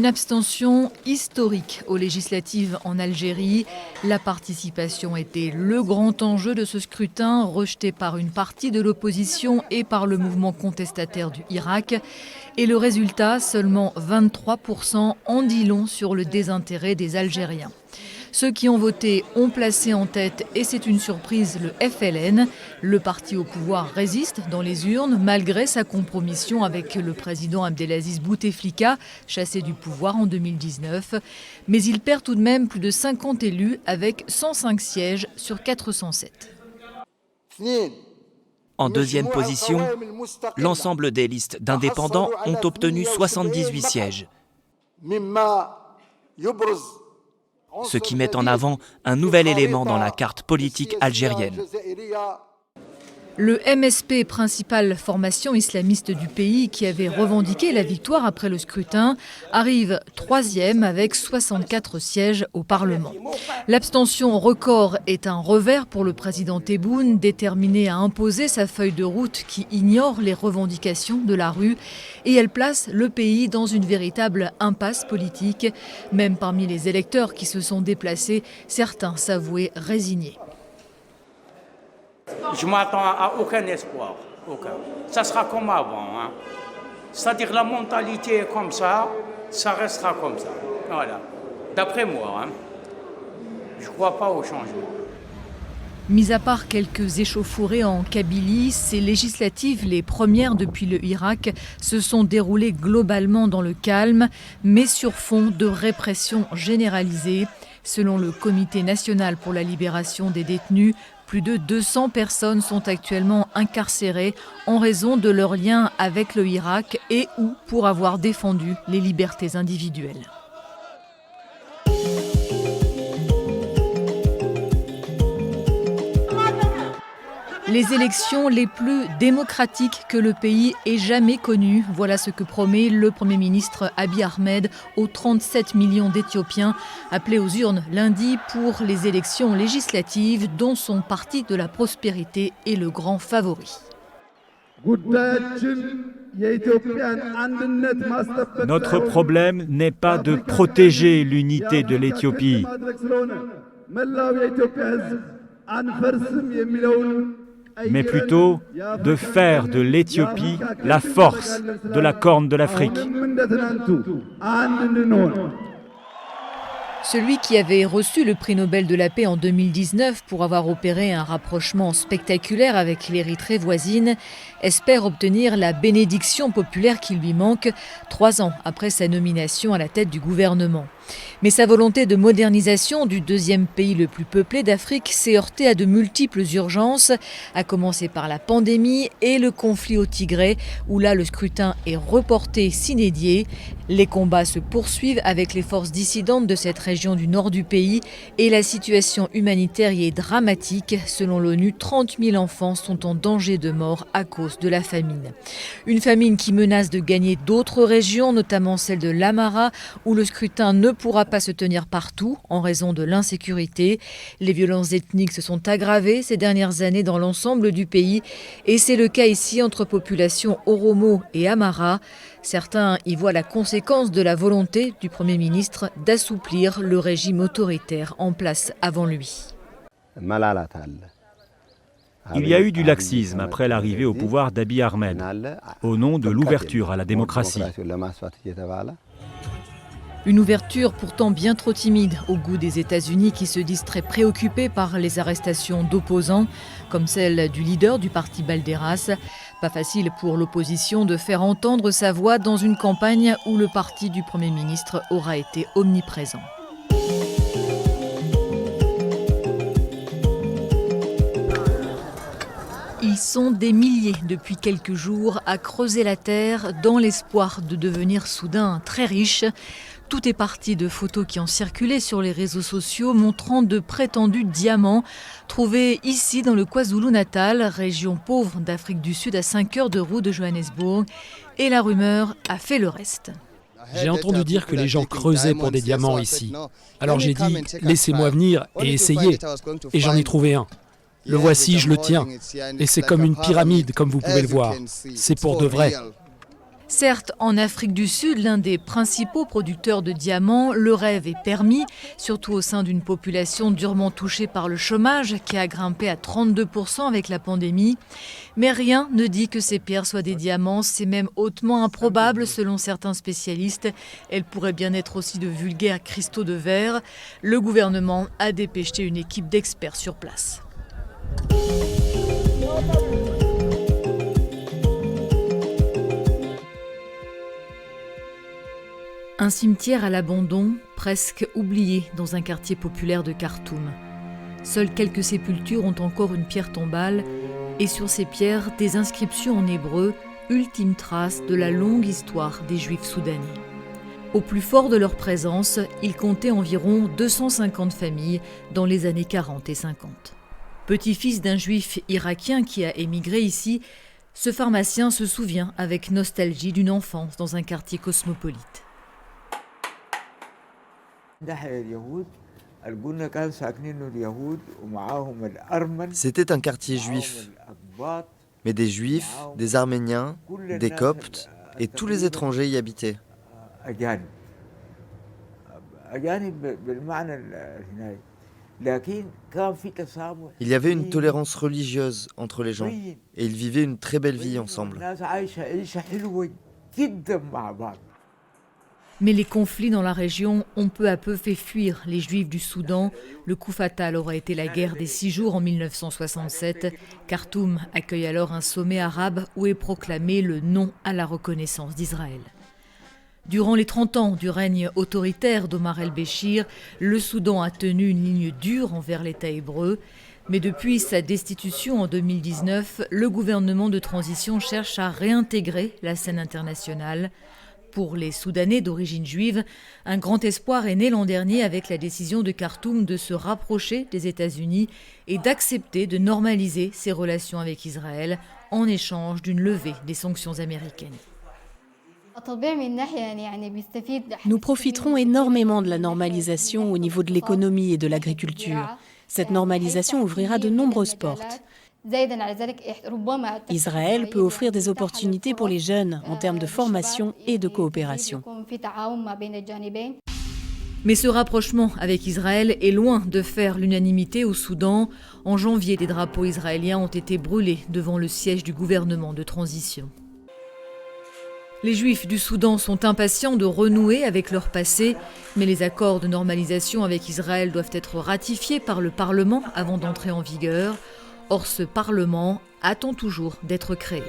Une abstention historique aux législatives en Algérie. La participation était le grand enjeu de ce scrutin, rejeté par une partie de l'opposition et par le mouvement contestataire du Irak. Et le résultat, seulement 23%, en dit long sur le désintérêt des Algériens. Ceux qui ont voté ont placé en tête, et c'est une surprise, le FLN. Le parti au pouvoir résiste dans les urnes, malgré sa compromission avec le président Abdelaziz Bouteflika, chassé du pouvoir en 2019. Mais il perd tout de même plus de 50 élus, avec 105 sièges sur 407. En deuxième position, l'ensemble des listes d'indépendants ont obtenu 78 sièges. Ce qui met en avant un nouvel élément dans la carte politique algérienne. Le MSP, principale formation islamiste du pays qui avait revendiqué la victoire après le scrutin, arrive troisième avec 64 sièges au Parlement. L'abstention record est un revers pour le président Tebboune, déterminé à imposer sa feuille de route qui ignore les revendications de la rue, et elle place le pays dans une véritable impasse politique. Même parmi les électeurs qui se sont déplacés, certains s'avouaient résignés. Je m'attends à aucun espoir, aucun. Ça sera comme avant. Hein. C'est-à-dire la mentalité est comme ça restera comme ça. Voilà. D'après moi, hein. Je ne crois pas au changement. Mis à part quelques échauffourées en Kabylie, ces législatives, les premières depuis le Irak, se sont déroulées globalement dans le calme, mais sur fond de répression généralisée. Selon le Comité national pour la libération des détenus, plus de 200 personnes sont actuellement incarcérées en raison de leur lien avec le Irak et ou pour avoir défendu les libertés individuelles. Les élections les plus démocratiques que le pays ait jamais connues. Voilà ce que promet le Premier ministre Abiy Ahmed aux 37 millions d'Éthiopiens appelés aux urnes lundi pour les élections législatives dont son parti de la prospérité est le grand favori. Notre problème n'est pas de protéger l'unité de l'Éthiopie, mais plutôt de faire de l'Éthiopie la force de la Corne de l'Afrique. Celui qui avait reçu le prix Nobel de la paix en 2019 pour avoir opéré un rapprochement spectaculaire avec l'Érythrée voisine, espère obtenir la bénédiction populaire qui lui manque 3 ans après sa nomination à la tête du gouvernement. Mais sa volonté de modernisation du deuxième pays le plus peuplé d'Afrique s'est heurtée à de multiples urgences, à commencer par la pandémie et le conflit au Tigré, où là le scrutin est reporté sine die. Les combats se poursuivent avec les forces dissidentes de cette région du nord du pays et la situation humanitaire y est dramatique. Selon l'ONU, 30 000 enfants sont en danger de mort à cause de la famine. Une famine qui menace de gagner d'autres régions, notamment celle de l'Amara, où le scrutin ne pourra pas se tenir partout en raison de l'insécurité. Les violences ethniques se sont aggravées ces dernières années dans l'ensemble du pays et c'est le cas ici entre populations Oromo et Amara. Certains y voient la conséquence de la volonté du Premier ministre d'assouplir le régime autoritaire en place avant lui. Il y a eu du laxisme après l'arrivée au pouvoir d'Abiy Ahmed, au nom de l'ouverture à la démocratie. Une ouverture pourtant bien trop timide au goût des États-Unis qui se disent très préoccupés par les arrestations d'opposants, comme celle du leader du parti Balderas. Pas facile pour l'opposition de faire entendre sa voix dans une campagne où le parti du Premier ministre aura été omniprésent. Ils sont des milliers depuis quelques jours à creuser la terre dans l'espoir de devenir soudain très riches. Tout est parti de photos qui ont circulé sur les réseaux sociaux montrant de prétendus diamants trouvés ici dans le KwaZulu-Natal, région pauvre d'Afrique du Sud à 5 heures de route de Johannesburg. Et la rumeur a fait le reste. J'ai entendu dire que les gens creusaient pour des diamants ici. Alors j'ai dit, laissez-moi venir et essayer. Et j'en ai trouvé un. Le voici, je le tiens. Et c'est comme une pyramide, comme vous pouvez le voir. C'est pour de vrai. Certes, en Afrique du Sud, l'un des principaux producteurs de diamants, le rêve est permis, surtout au sein d'une population durement touchée par le chômage qui a grimpé à 32% avec la pandémie. Mais rien ne dit que ces pierres soient des diamants, c'est même hautement improbable selon certains spécialistes. Elles pourraient bien être aussi de vulgaires cristaux de verre. Le gouvernement a dépêché une équipe d'experts sur place. Un cimetière à l'abandon, presque oublié dans un quartier populaire de Khartoum. Seules quelques sépultures ont encore une pierre tombale et sur ces pierres, des inscriptions en hébreu, ultime trace de la longue histoire des Juifs soudanais. Au plus fort de leur présence, ils comptaient environ 250 familles dans les années 40 et 50. Petit-fils d'un Juif irakien qui a émigré ici, ce pharmacien se souvient avec nostalgie d'une enfance dans un quartier cosmopolite. C'était un quartier juif, mais des Juifs, des Arméniens, des Coptes et tous les étrangers y habitaient. Il y avait une tolérance religieuse entre les gens et ils vivaient une très belle vie ensemble. Mais les conflits dans la région ont peu à peu fait fuir les Juifs du Soudan. Le coup fatal aura été la guerre des 6 jours en 1967. Khartoum accueille alors un sommet arabe où est proclamé le non à la reconnaissance d'Israël. Durant les 30 ans du règne autoritaire d'Omar el-Béchir, le Soudan a tenu une ligne dure envers l'État hébreu. Mais depuis sa destitution en 2019, le gouvernement de transition cherche à réintégrer la scène internationale. Pour les Soudanais d'origine juive, un grand espoir est né l'an dernier avec la décision de Khartoum de se rapprocher des États-Unis et d'accepter de normaliser ses relations avec Israël en échange d'une levée des sanctions américaines. Nous profiterons énormément de la normalisation au niveau de l'économie et de l'agriculture. Cette normalisation ouvrira de nombreuses portes. Israël peut offrir des opportunités pour les jeunes en termes de formation et de coopération. Mais ce rapprochement avec Israël est loin de faire l'unanimité au Soudan. En janvier, des drapeaux israéliens ont été brûlés devant le siège du gouvernement de transition. Les Juifs du Soudan sont impatients de renouer avec leur passé, mais les accords de normalisation avec Israël doivent être ratifiés par le Parlement avant d'entrer en vigueur. Or, ce Parlement attend toujours d'être créé.